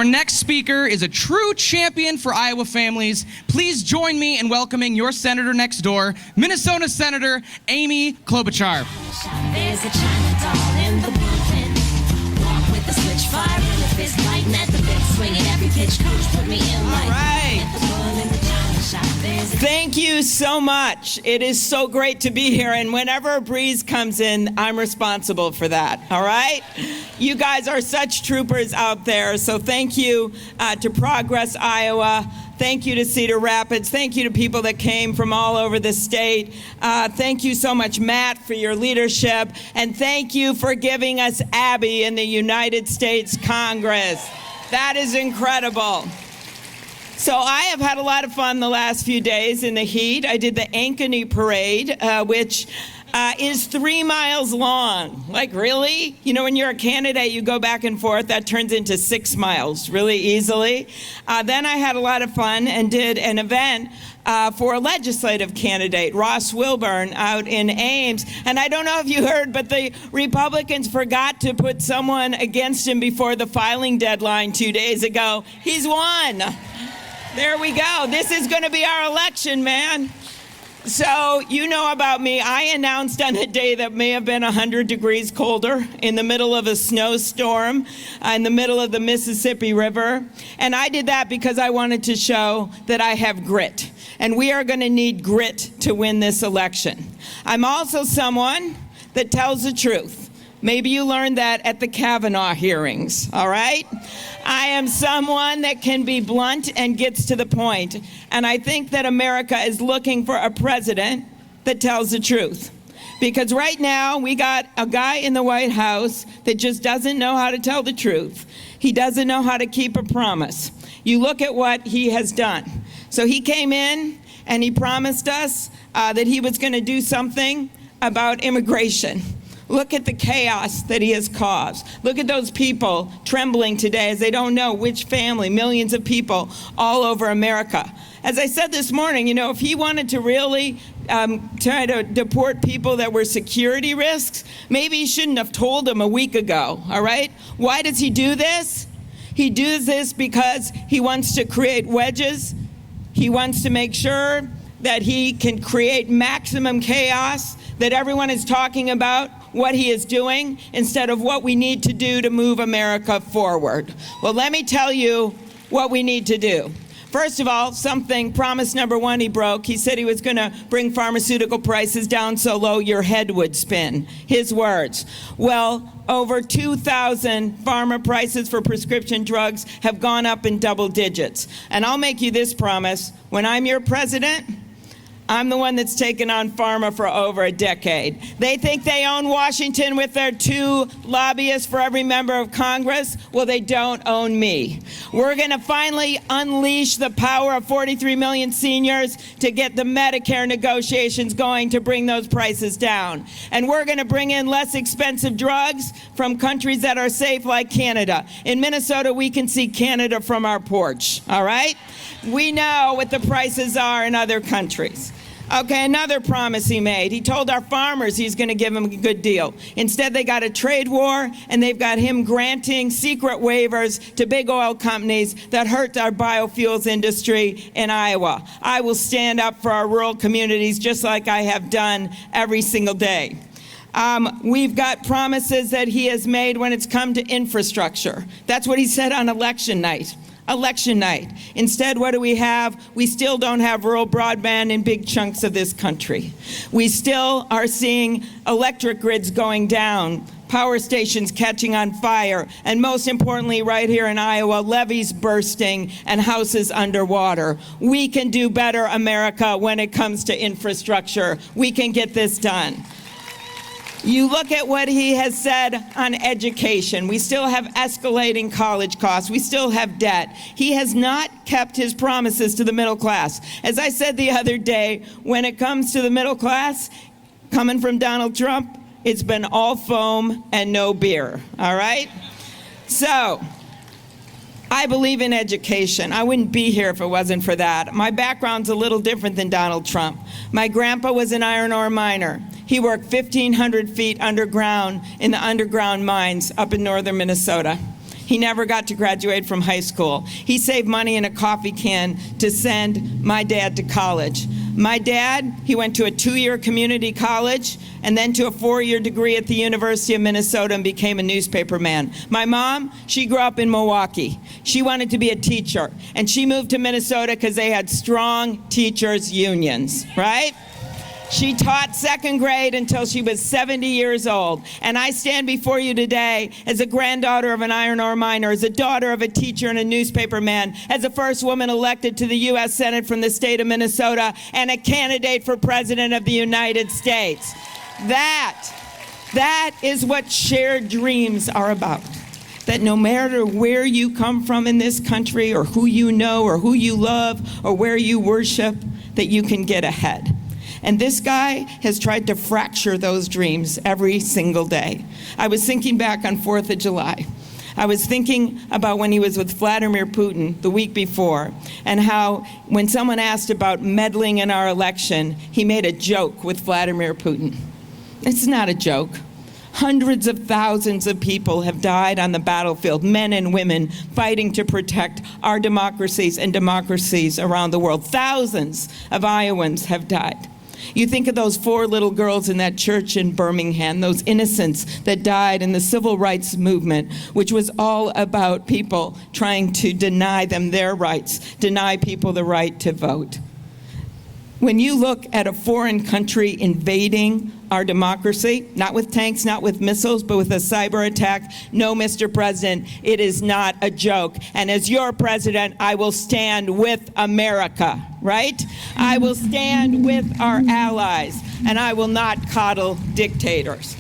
Our next speaker is a true champion for Iowa families. Please join me in welcoming your senator next door, Minnesota Senator Amy Klobuchar. There's a China doll in the bullpen. Walk with the switch, fire in the fist, lighting at the bit, swinging every pitch. Coach put me in like. All right. Get the ball in the China shop. Thank you so much. It is so great to be here, and whenever a breeze comes in, I'm responsible for that, all right? You guys are such troopers out there, so thank you to Progress, Iowa. Thank you to Cedar Rapids. Thank you to people that came from all over the state. Thank you so much, Matt, for your leadership, and thank you for giving us Abby in the United States Congress. That is incredible. So I have had a lot of fun the last few days in the heat. I did the Ankeny Parade, which is 3 miles long. Like, really? You know, when you're a candidate, you go back and forth. That turns into 6 miles really easily. Then I had a lot of fun and did an event for a legislative candidate, Ross Wilburn, out in Ames. And I don't know if you heard, but the Republicans forgot to put someone against him before the filing deadline 2 days ago. He's won. There we go. This is going to be our election, man. So you know about me. I announced on a day that may have been 100 degrees colder in the middle of a snowstorm in the middle of the Mississippi River. And I did that because I wanted to show that I have grit. And we are going to need grit to win this election. I'm also someone that tells the truth. Maybe you learned that at the Kavanaugh hearings, all right? I am someone that can be blunt and gets to the point. And I think that America is looking for a president that tells the truth. Because right now, we got a guy in the White House that just doesn't know how to tell the truth. He doesn't know how to keep a promise. You look at what he has done. So he came in and he promised us that he was going to do something about immigration. Look at the chaos that he has caused. Look at those people trembling today as they don't know which family, millions of people all over America. As I said this morning, you know, if he wanted to really try to deport people that were security risks, maybe he shouldn't have told them a week ago, all right? Why does he do this? He does this because he wants to create wedges. He wants to make sure that he can create maximum chaos, that everyone is talking about what he is doing instead of what we need to do to move America forward. Well, let me tell you what we need to do. First of all, promise number one he broke. He said he was going to bring pharmaceutical prices down so low your head would spin. His words. Well, over 2,000 pharma prices for prescription drugs have gone up in double digits. And I'll make you this promise. When I'm your president, I'm the one that's taken on pharma for over a decade. They think they own Washington with their 2 lobbyists for every member of Congress. Well, they don't own me. We're going to finally unleash the power of 43 million seniors to get the Medicare negotiations going to bring those prices down. And we're going to bring in less expensive drugs from countries that are safe like Canada. In Minnesota, we can see Canada from our porch, all right? We know what the prices are in other countries. Okay, another promise he made. He told our farmers he's going to give them a good deal. Instead, they got a trade war, and they've got him granting secret waivers to big oil companies that hurt our biofuels industry in Iowa. I will stand up for our rural communities just like I have done every single day. We've got promises that he has made when it's come to infrastructure. That's what he said on election night. Instead, what do we have? We still don't have rural broadband in big chunks of this country. We still are seeing electric grids going down, power stations catching on fire, and most importantly, right here in Iowa, levees bursting and houses underwater. We can do better, America, when it comes to infrastructure. We can get this done. You look at what he has said on education. We still have escalating college costs. We still have debt. He has not kept his promises to the middle class. As I said the other day, when it comes to the middle class, coming from Donald Trump, it's been all foam and no beer, all right? So, I believe in education. I wouldn't be here if it wasn't for that. My background's a little different than Donald Trump. My grandpa was an iron ore miner. He worked 1,500 feet underground in the underground mines up in northern Minnesota. He never got to graduate from high school. He saved money in a coffee can to send my dad to college. My dad, he went to a 2-year community college and then to a 4-year degree at the University of Minnesota and became a newspaper man. My mom, she grew up in Milwaukee. She wanted to be a teacher, and she moved to Minnesota because they had strong teachers' unions, right? She taught 2nd grade until she was 70 years old. And I stand before you today as a granddaughter of an iron ore miner, as a daughter of a teacher and a newspaper man, as the first woman elected to the U.S. Senate from the state of Minnesota, and a candidate for President of the United States. That is what shared dreams are about. That no matter where you come from in this country, or who you know, or who you love, or where you worship, that you can get ahead. And this guy has tried to fracture those dreams every single day. I was thinking back on 4th of July. I was thinking about when he was with Vladimir Putin the week before, and how when someone asked about meddling in our election, he made a joke with Vladimir Putin. It's not a joke. Hundreds of thousands of people have died on the battlefield, men and women fighting to protect our democracies and democracies around the world. Thousands of Iowans have died. You think of those 4 little girls in that church in Birmingham, those innocents that died in the civil rights movement, which was all about people trying to deny them their rights, deny people the right to vote. When you look at a foreign country invading our democracy, not with tanks, not with missiles, but with a cyber attack, no, Mr. President, it is not a joke. And as your president, I will stand with America, right? I will stand with our allies, and I will not coddle dictators.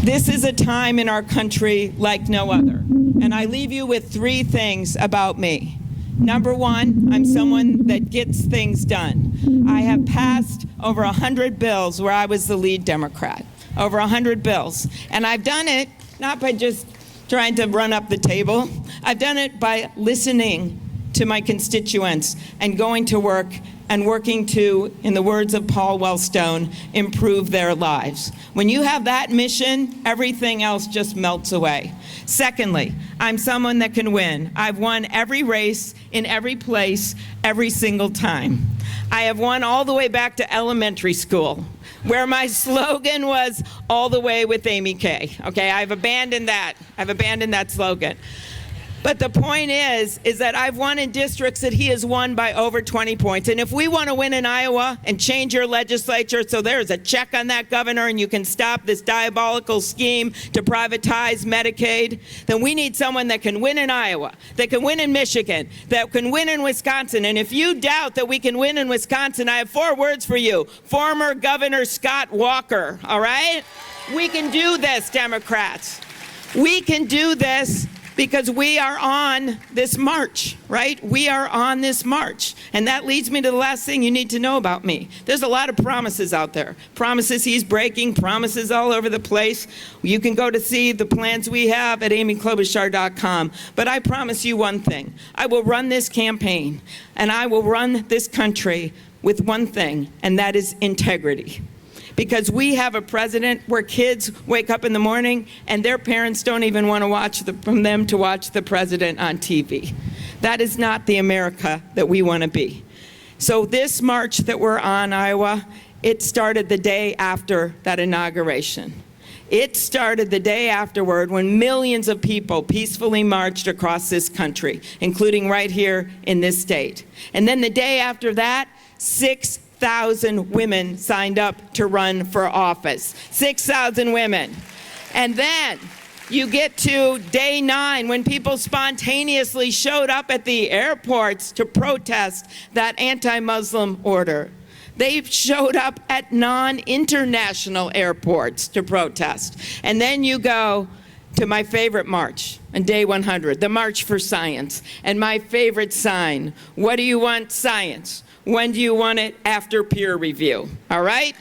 This is a time in our country like no other. And I leave you with 3 things about me. Number 1, I'm someone that gets things done. I have passed over 100 bills where I was the lead Democrat. Over 100 bills. And I've done it not by just trying to run up the table. I've done it by listening to my constituents and going to work and working to, in the words of Paul Wellstone, improve their lives. When you have that mission, everything else just melts away. Secondly, I'm someone that can win. I've won every race in every place, every single time. I have won all the way back to elementary school, where my slogan was all the way with Amy Kay. Okay, I've abandoned that. I've abandoned that slogan. But the point is that I've won in districts that he has won by over 20 points. And if we want to win in Iowa and change your legislature so there's a check on that governor and you can stop this diabolical scheme to privatize Medicaid, then we need someone that can win in Iowa, that can win in Michigan, that can win in Wisconsin. And if you doubt that we can win in Wisconsin, I have 4 words for you. Former Governor Scott Walker, all right? We can do this, Democrats. We can do this. Because we are on this march, right? We are on this march. And that leads me to the last thing you need to know about me. There's a lot of promises out there. Promises he's breaking, promises all over the place. You can go to see the plans we have at amyklobuchar.com. But I promise you one thing. I will run this campaign, and I will run this country with one thing, and that is integrity. Because we have a president where kids wake up in the morning and their parents don't even want to watch the president on TV. That is not the America that we want to be. So this march that we're on, Iowa, it started the day after that inauguration. It started the day afterward when millions of people peacefully marched across this country, including right here in this state. And then the day after that, 6,000 women signed up to run for office. 6,000 women. And then you get to day 9 when people spontaneously showed up at the airports to protest that anti-Muslim order. They showed up at non-international airports to protest. And then you go to my favorite march on day 100, the March for Science. And my favorite sign, what do you want? Science. When do you want it? After peer review, all right?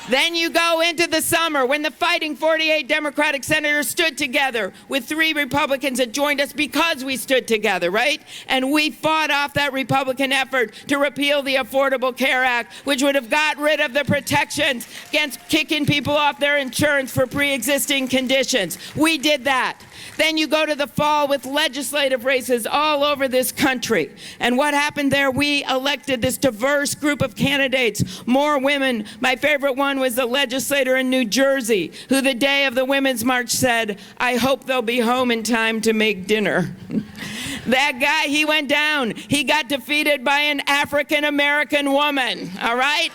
Then you go into the summer when the fighting 48 Democratic senators stood together with 3 Republicans that joined us because we stood together, right? And we fought off that Republican effort to repeal the Affordable Care Act, which would have got rid of the protections against kicking people off their insurance for pre-existing conditions. We did that. Then you go to the fall with legislative races all over this country. And what happened there? We elected this diverse group of candidates, more women. My favorite one was the legislator in New Jersey, who the day of the Women's March said, "I hope they'll be home in time to make dinner." That guy, he went down. He got defeated by an African-American woman, all right?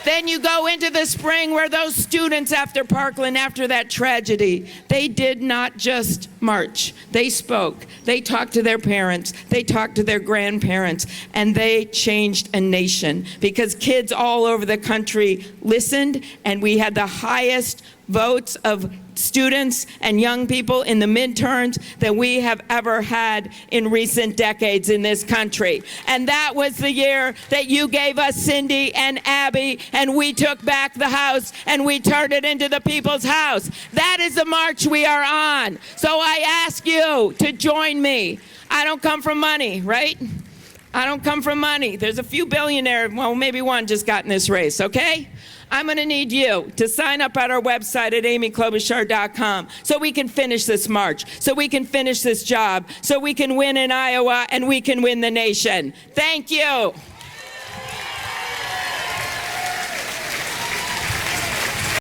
Then you go into the spring where those students after Parkland, after that tragedy, they did not just march. They spoke. They talked to their parents. They talked to their grandparents. And they changed a nation because kids all over the country listened, and we had the highest votes of students and young people in the midterms that we have ever had in recent decades in this country. And that was the year that you gave us Cindy and Abby, and we took back the House and we turned it into the people's house. That is the march we are on. So I ask you to join me. I don't come from money, right? I don't come from money. There's a few billionaires, well, maybe one just got in this race, okay? I'm going to need you to sign up at our website at amyklobuchar.com so we can finish this march, so we can finish this job, so we can win in Iowa and we can win the nation. Thank you.